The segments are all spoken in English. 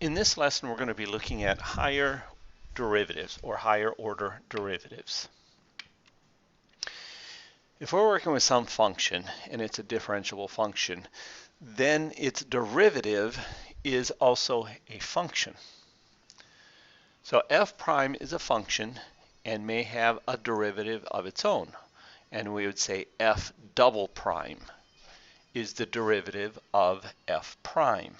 In this lesson, we're going to be looking at higher derivatives or higher order derivatives. If we're working with some function and it's a differentiable function, then its derivative is also a function. So f prime is a function and may have a derivative of its own. And we would say f double prime is the derivative of f prime.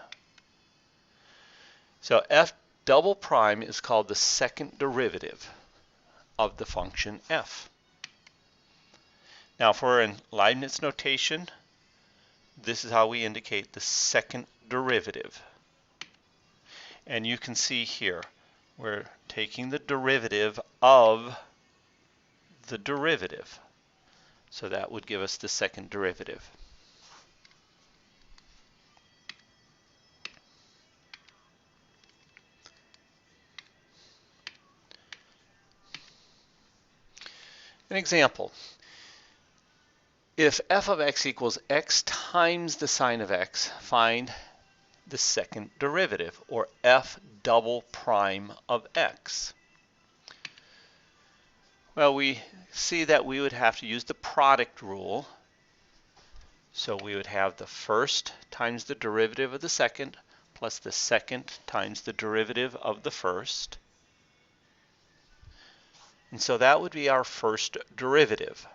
So f double prime is called the second derivative of the function f. Now, if we're in Leibniz notation, this is how we indicate the second derivative. And you can see here, we're taking the derivative of the derivative. So that would give us the second derivative. An example. If f of x equals x times the sine of x, find the second derivative, or f double prime of x. Well, we see that we would have to use the product rule. So we would have the first times the derivative of the second plus the second times the derivative of the first. And so that would be our first derivative.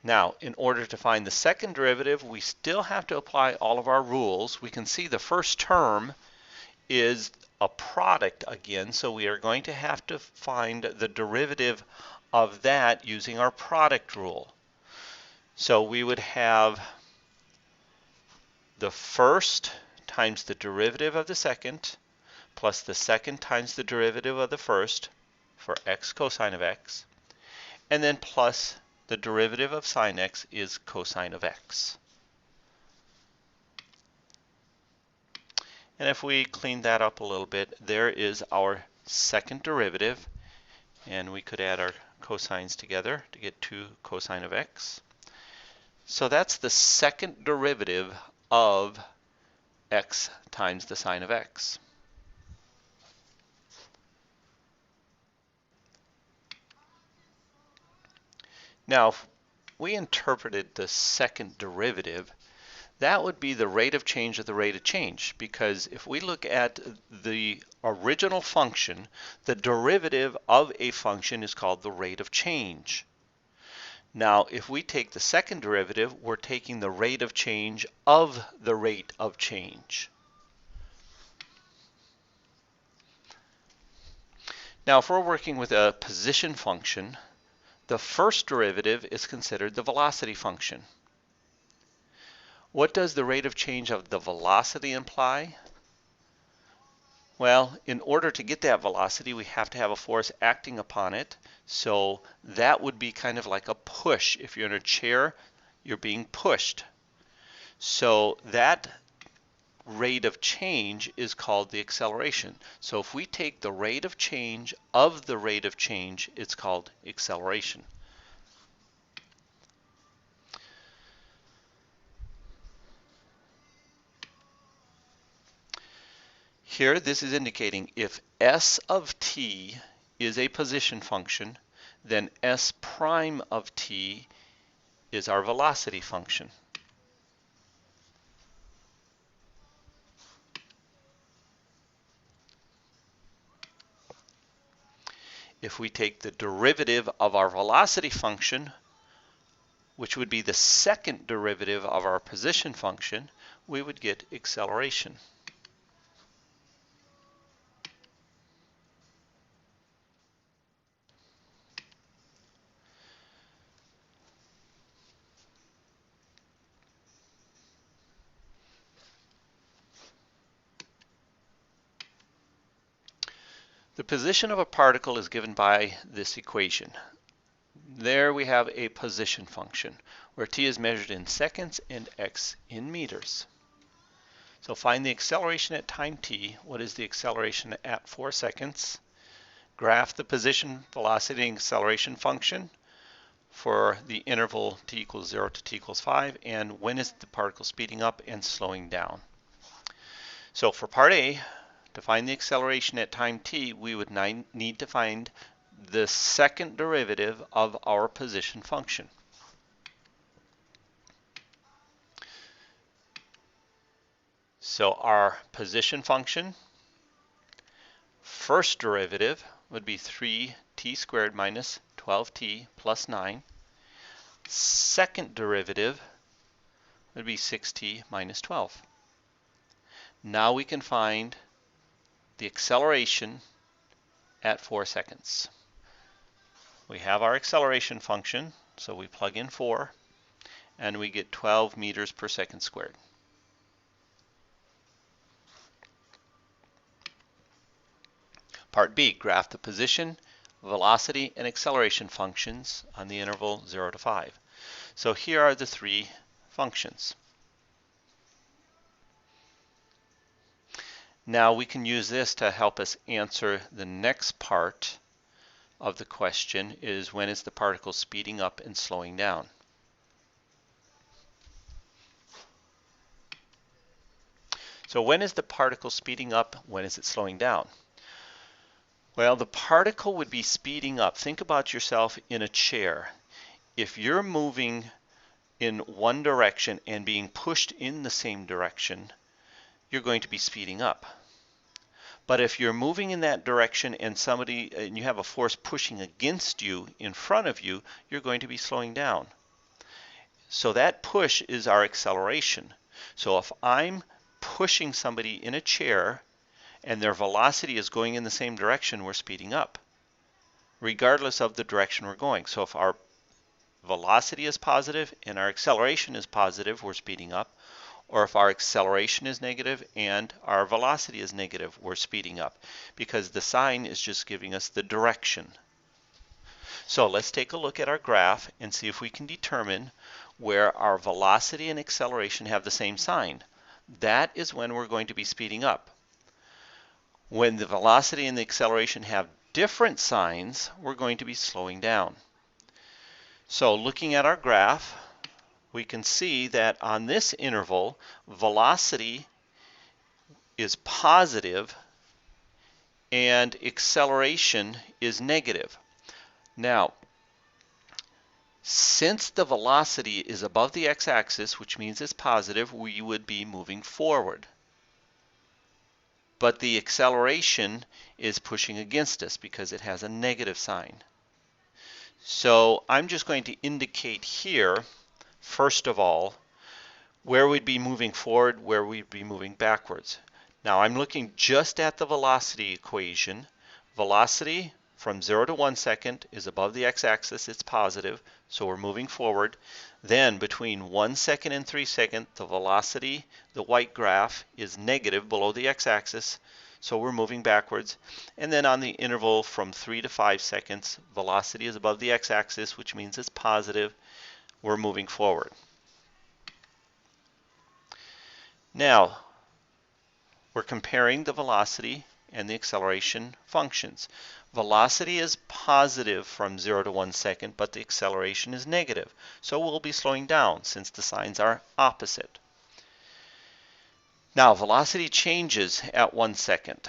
Now, in order to find the second derivative, we still have to apply all of our rules. We can see the first term is a product again, so we are going to have to find the derivative of that using our product rule. So we would have the first times the derivative of the second plus the second times the derivative of the first for x cosine of x, and then plus the derivative of sine x is cosine of x. And if we clean that up a little bit, there is our second derivative, and we could add our cosines together to get 2 cosine of x. So that's the second derivative of x times the sine of x. Now, if we interpreted the second derivative, that would be the rate of change of the rate of change, because if we look at the original function, the derivative of a function is called the rate of change. Now, if we take the second derivative, we're taking the rate of change of the rate of change. Now, if we're working with a position function, the first derivative is considered the velocity function. What does the rate of change of the velocity imply? Well, in order to get that velocity, we have to have a force acting upon it. So that would be kind of like a push. If you're in a chair, you're being pushed. So that rate of change is called the acceleration. So if we take the rate of change of the rate of change, it's called acceleration. Here, this is indicating if s of t is a position function, then s prime of t is our velocity function. If we take the derivative of our velocity function, which would be the second derivative of our position function, we would get acceleration. The position of a particle is given by this equation. There we have a position function where t is measured in seconds and x in meters. So find the acceleration at time t. What is the acceleration at 4 seconds? Graph the position, velocity, and acceleration function. for the interval t equals 0 to t equals 5, and when is the particle speeding up and slowing down. So for part A, to find the acceleration at time t, we would need to find the second derivative of our position function. So our position function, first derivative would be 3t squared minus 12t plus 9. Second derivative would be 6t minus 12. Now we can find the acceleration at 4 seconds. We have our acceleration function, so we plug in 4, and we get 12 meters per second squared. Part B, graph the position, velocity, and acceleration functions on the interval 0 to 5. So here are the three functions. Now we can use this to help us answer the next part of the question, is when is the particle speeding up and slowing down. So when is the particle speeding up? When is it slowing down? Well, the particle would be speeding up. Think about yourself in a chair. If you're moving in one direction and being pushed in the same direction, you're going to be speeding up. But if you're moving in that direction and you have a force pushing against you in front of you, you're going to be slowing down. So that push is our acceleration. So if I'm pushing somebody in a chair and their velocity is going in the same direction, we're speeding up, regardless of the direction we're going. So if our velocity is positive and our acceleration is positive, we're speeding up. Or if our acceleration is negative and our velocity is negative, we're speeding up, because the sign is just giving us the direction. So let's take a look at our graph and see if we can determine where our velocity and acceleration have the same sign. That is when we're going to be speeding up. When the velocity and the acceleration have different signs, we're going to be slowing down. So looking at our graph, we can see that on this interval, velocity is positive and acceleration is negative. Now, since the velocity is above the x-axis, which means it's positive, we would be moving forward. But the acceleration is pushing against us because it has a negative sign. So I'm just going to indicate here, first of all, where we'd be moving forward, where we'd be moving backwards. Now I'm looking just at the velocity equation. Velocity from 0 to 1 second is above the x-axis, it's positive, so we're moving forward. Then between 1 second and 3 seconds, the velocity, the white graph, is negative below the x-axis, so we're moving backwards. And then on the interval from 3 to 5 seconds, velocity is above the x-axis, which means it's positive, we're moving forward. Now, we're comparing the velocity and the acceleration functions. Velocity is positive from 0 to 1 second, but the acceleration is negative. So we'll be slowing down since the signs are opposite. Now, velocity changes at 1 second.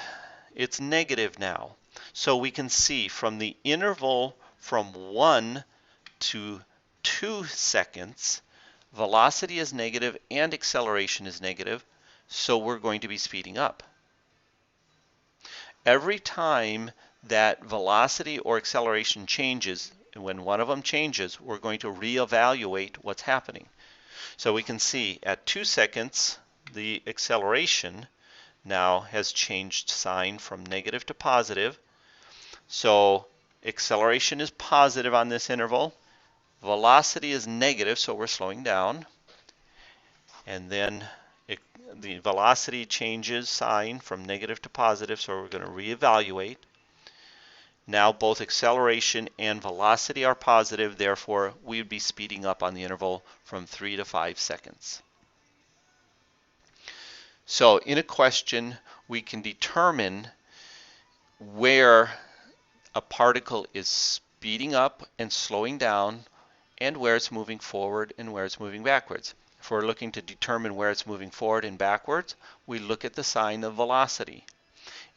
It's negative now. So we can see from the interval from 1 to 2 seconds, velocity is negative and acceleration is negative, so we're going to be speeding up. Every time that velocity or acceleration changes, and when one of them changes, we're going to reevaluate what's happening. So we can see at 2 seconds, the acceleration now has changed sign from negative to positive. So acceleration is positive on this interval. Velocity is negative, so we're slowing down. And then the velocity changes sign from negative to positive, so we're going to reevaluate. Now both acceleration and velocity are positive, therefore we would be speeding up on the interval from 3 to 5 seconds. So in a question, we can determine where a particle is speeding up and slowing down and where it's moving forward and where it's moving backwards. If we're looking to determine where it's moving forward and backwards, we look at the sign of velocity.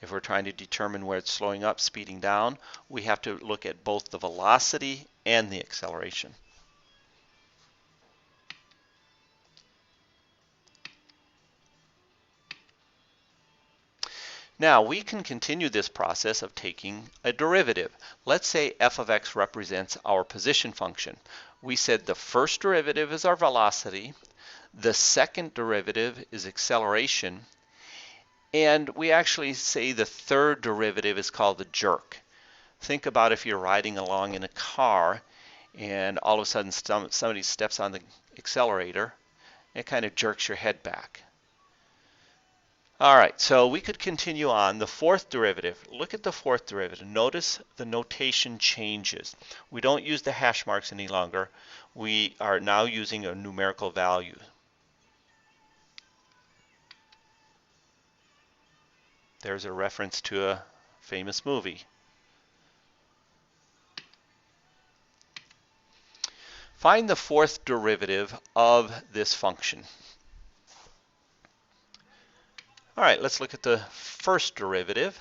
If we're trying to determine where it's slowing up, speeding down, we have to look at both the velocity and the acceleration. Now we can continue this process of taking a derivative. Let's say f of x represents our position function. We said the first derivative is our velocity, the second derivative is acceleration, and we actually say the third derivative is called the jerk. Think about if you're riding along in a car and all of a sudden somebody steps on the accelerator, it kind of jerks your head back. All right, so we could continue on. The fourth derivative, look at the fourth derivative. Notice the notation changes. We don't use the hash marks any longer. We are now using a numerical value. There's a reference to a famous movie. Find the fourth derivative of this function. All right, let's look at the first derivative.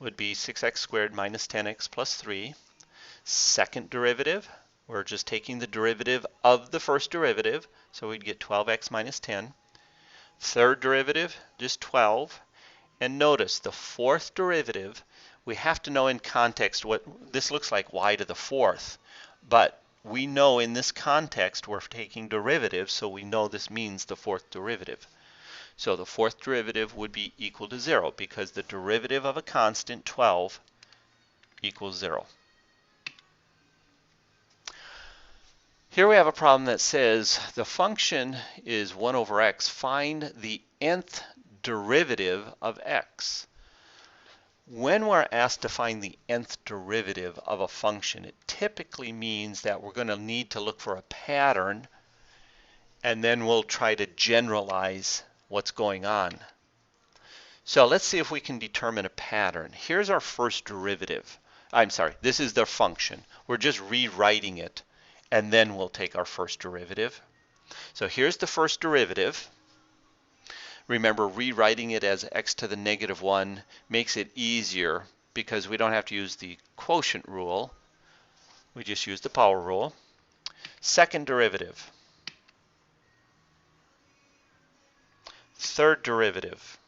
Would be 6x squared minus 10x plus 3. Second derivative, we're just taking the derivative of the first derivative, so we'd get 12x minus 10. Third derivative, just 12. And notice the fourth derivative, we have to know in context what this looks like, y to the fourth. But we know in this context we're taking derivatives, so we know this means the fourth derivative. So the fourth derivative would be equal to 0 because the derivative of a constant, 12, equals 0. Here we have a problem that says the function is 1 over x. Find the nth derivative of x. When we're asked to find the nth derivative of a function, it typically means that we're going to need to look for a pattern, and then we'll try to generalize what's going on. So let's see if we can determine a pattern. Here's our first derivative. I'm sorry, this is the function. We're just rewriting it, and then we'll take our first derivative. So here's the first derivative. Remember, rewriting it as x to the negative 1 makes it easier because we don't have to use the quotient rule. We just use the power rule. Second derivative. Third derivative.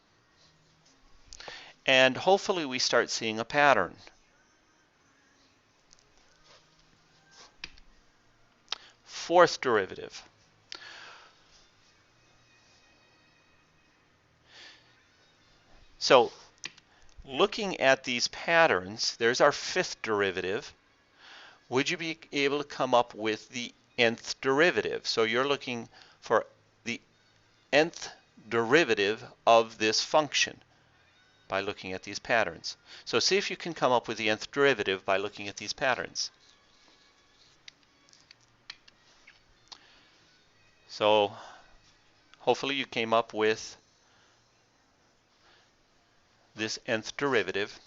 And hopefully we start seeing a pattern. Fourth derivative. So looking at these patterns, there's our fifth derivative. Would you be able to come up with the nth derivative? So you're looking for the nth derivative of this function by looking at these patterns. So see if you can come up with the nth derivative by looking at these patterns. So hopefully you came up with this nth derivative.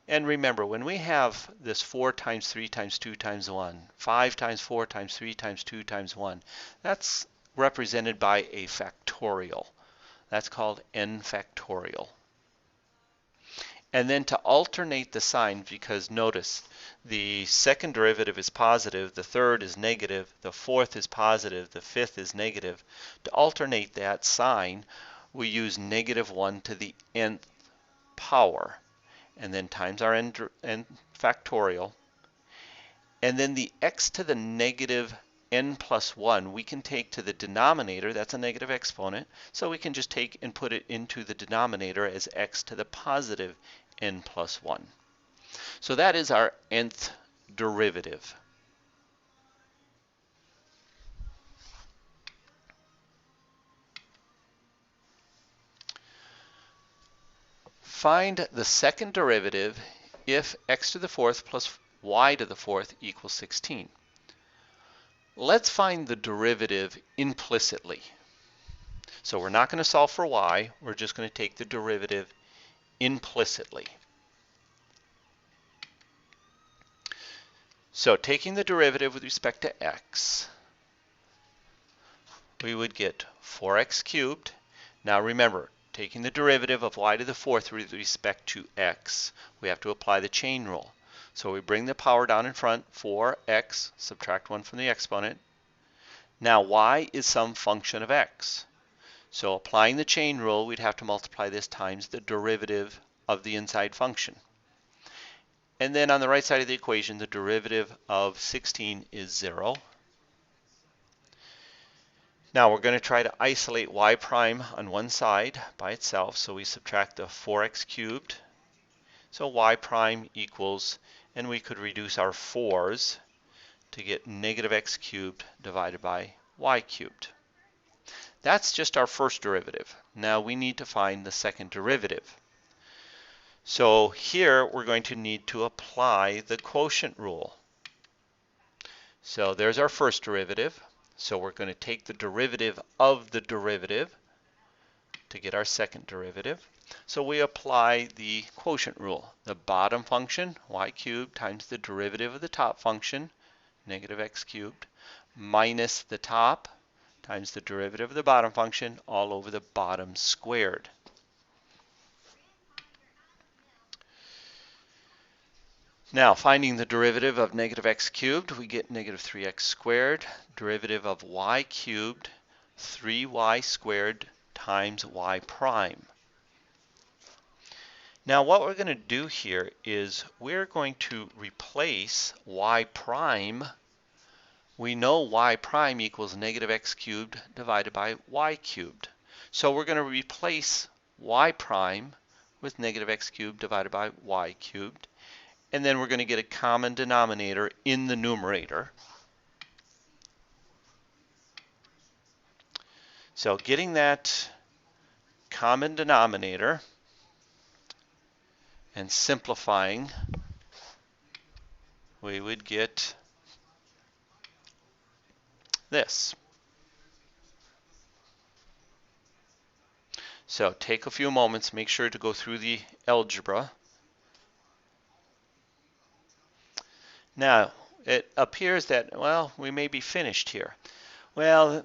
And remember, when we have this 4 times 3 times 2 times 1, 5 times 4 times 3 times 2 times 1, that's represented by a factorial. That's called n factorial. And then to alternate the sign, because notice the second derivative is positive, the third is negative, the fourth is positive, the fifth is negative. To alternate that sign, we use negative 1 to the nth power, and then times our n factorial. And then the x to the negative n plus 1 we can take to the denominator. That's a negative exponent, so we can just take and put it into the denominator as x to the positive n plus 1. So that is our nth derivative. Find the second derivative if x to the fourth plus y to the fourth equals 16. Let's find the derivative implicitly. So we're not going to solve for y, we're just going to take the derivative implicitly. So taking the derivative with respect to x, we would get 4x cubed. Now remember, taking the derivative of y to the fourth with respect to x, we have to apply the chain rule. So we bring the power down in front, 4x, subtract 1 from the exponent. Now y is some function of x. So applying the chain rule, we'd have to multiply this times the derivative of the inside function. And then on the right side of the equation, the derivative of 16 is 0. Now we're going to try to isolate y prime on one side by itself. So we subtract the 4x cubed. So y prime equals, and we could reduce our 4's to get negative x cubed divided by y cubed. That's just our first derivative. Now we need to find the second derivative. So here we're going to need to apply the quotient rule. So there's our first derivative. So we're going to take the derivative of the derivative to get our second derivative. So we apply the quotient rule. The bottom function, y cubed, times the derivative of the top function, negative x cubed, minus the top times the derivative of the bottom function all over the bottom squared. Now, finding the derivative of negative x cubed, we get negative 3x squared. Derivative of y cubed, 3y squared times y prime. Now, what we're going to do here is we're going to replace y prime. We know y prime equals negative x cubed divided by y cubed. So we're going to replace y prime with negative x cubed divided by y cubed. And then we're going to get a common denominator in the numerator. So getting that common denominator and simplifying, we would get this. So take a few moments, make sure to go through the algebra. Now, it appears that, well, we may be finished here. Well,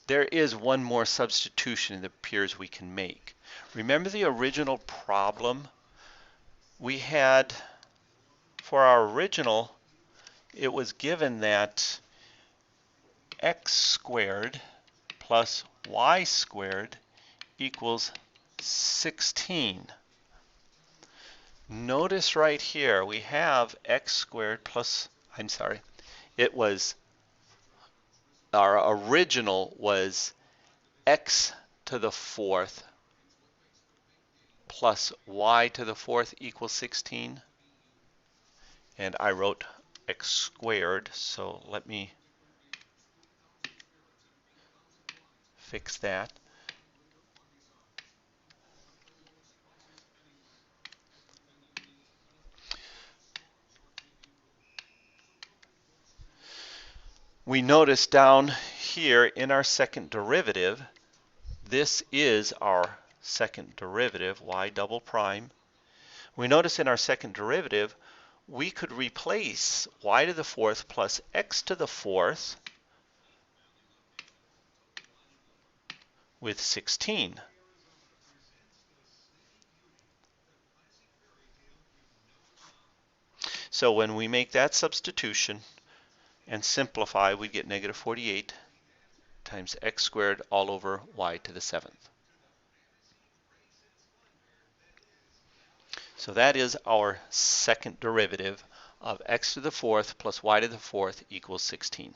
there is one more substitution it appears we can make. Remember the original problem? We had, for our original, it was given that x squared plus y squared equals 16. Notice right here we have x squared plus, it was, our original was x to the fourth plus y to the fourth equals 16. And I wrote x squared, so let me fix that. We notice down here in our second derivative, this is our second derivative, y double prime. We notice in our second derivative, we could replace y to the fourth plus x to the fourth with 16. So when we make that substitution and simplify, we get negative 48 times x squared all over y to the seventh. So that is our second derivative of x to the fourth plus y to the fourth equals 16.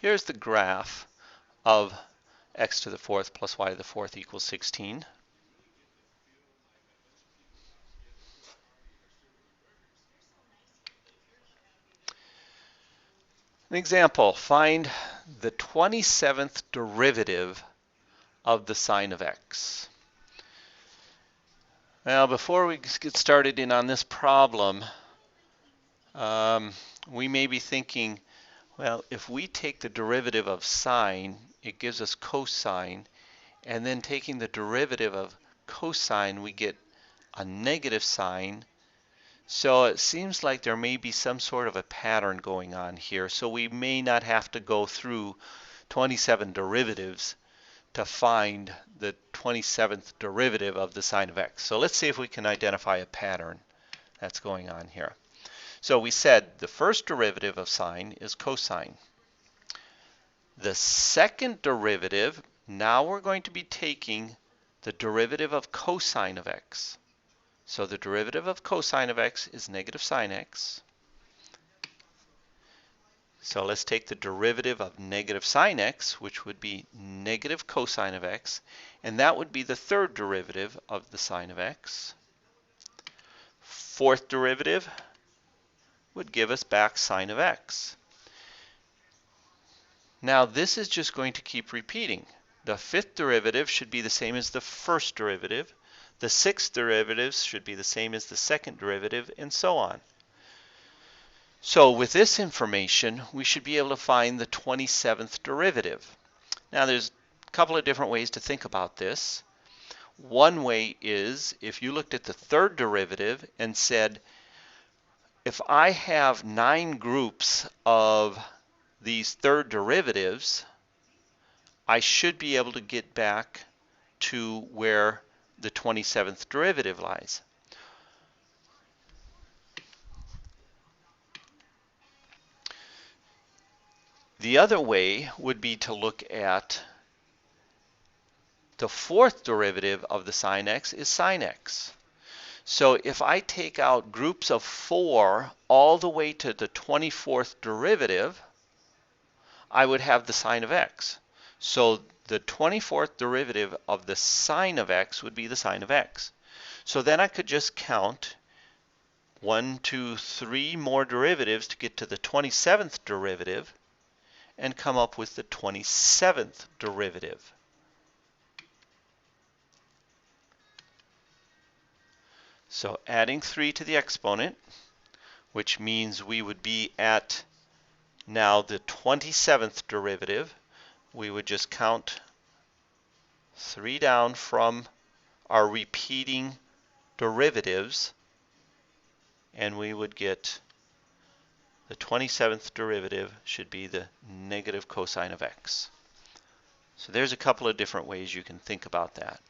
Here's the graph of x to the fourth plus y to the fourth equals 16. An example, find the 27th derivative of the sine of x. Now, before we get started in on this problem, we may be thinking, Well, if we take the derivative of sine, it gives us cosine, and then taking the derivative of cosine, we get a negative sign. So it seems like there may be some sort of a pattern going on here. So we may not have to go through 27 derivatives to find the 27th derivative of the sine of x. So let's see if we can identify a pattern that's going on here. So we said the first derivative of sine is cosine. The second derivative, now we're going to be taking the derivative of cosine of x. So the derivative of cosine of x is negative sine x. So let's take the derivative of negative sine x, which would be negative cosine of x, and that would be the third derivative of the sine of x. Fourth derivative would give us back sine of x. Now this is just going to keep repeating. The fifth derivative should be the same as the first derivative. The sixth derivative should be the same as the second derivative, and so on. So with this information, we should be able to find the 27th derivative. Now there's a couple of different ways to think about this. One way is if you looked at the third derivative and said, if I have 9 groups of these third derivatives, I should be able to get back to where the 27th derivative lies. The other way would be to look at the fourth derivative of the sine x is sine x. So if I take out groups of 4 all the way to the 24th derivative, I would have the sine of x. So the 24th derivative of the sine of x would be the sine of x. So then I could just count 1, 2, 3 more derivatives to get to the 27th derivative and come up with the 27th derivative. So adding 3 to the exponent, which means we would be at now the 27th derivative, we would just count 3 down from our repeating derivatives, and we would get the 27th derivative should be the negative cosine of x. So there's a couple of different ways you can think about that.